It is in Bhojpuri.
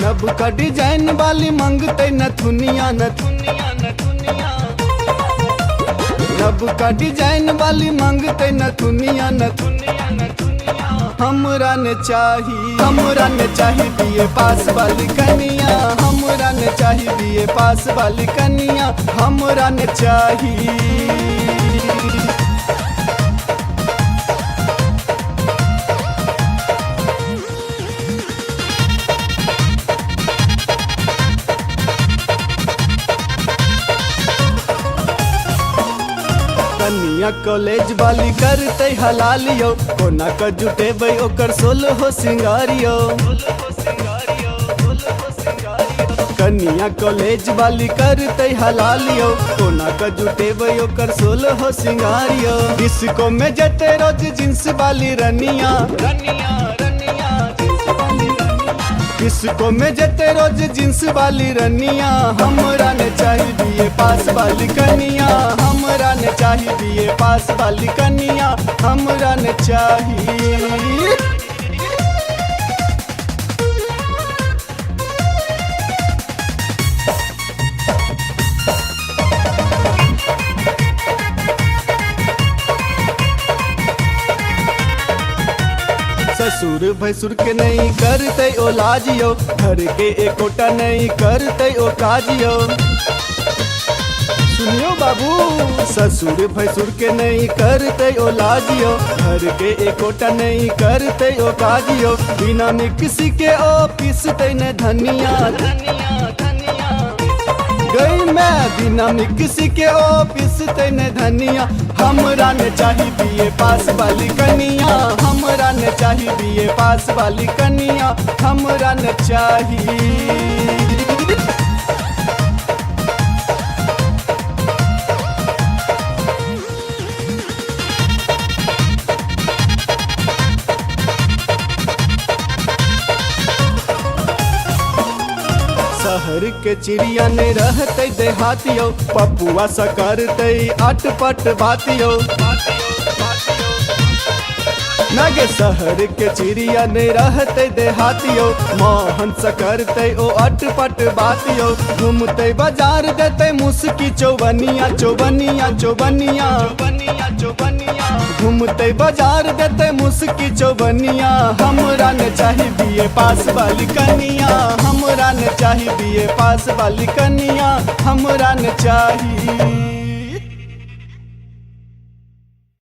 नब का डिजाइन वाली मांगते नथुनिया नथुनिया नथुनिया। नब का डिजाइन वाली मांगते नथुनिया नथुनिया नथुनिया। हमरा ने चाही बीए पास वाली कनिया, हमरा ने चाही बीए पास वाली कनिया, हमरा ने चाही। कनिया कॉलेज वाली करते हलालियो, कोना का जुटेबै ओकर सोलो हो सिंगारियो। कनिया कॉलेज वाली करते हलालियो, कोना का जुटेबै ओकर सोलो हो सिंगारियो। डिस्को में जते रोज जींस वाली रनिया रनिया रनिया। डिस्को में जते रोज जींस वाली रनिया, हमरा ने चाही बीए पास वाली कनिया, हमरा ने चाही बीए पास वाली कनिया, हमरा ने चाही। ससुर भैसुर के नहीं करते ओ लाजियो, घर के एकोटा नहीं करते ओ काजियो। सुनियो बाबू, ससुर भैसुर के नहीं करते ओ लाजियो, घर के एकोटा नहीं करते ओ काजियो। बिना मिक्सी के ओ पीसते न धनिया धनिया धनिया। गई मैं बिना मिक्सी के ओ पीसते न धनिया, हमरा ने चाही बीए पास वाली कनिया, हमरा ने चाही बीए पास वाली कनिया, हमरा ने चाही। शहर के चिड़िया ने रहते देहातियो, पपुआ सा करते अटपट बातियो। नगे शहर के चिड़िया ने रहते देहातियो, मोहन सा करते ओ अटपट बातियो। घूमते बाजार देते मुस्की चौबनिया चौबनिया चौबनिया चौबनिया। घूमते बाजार देते मुस्की चौबनिया, हमरा ने चाही बीए पास वाली कनिया, हमरा ने चाही बीए पास वाली कनिया, हमरा ने चाही।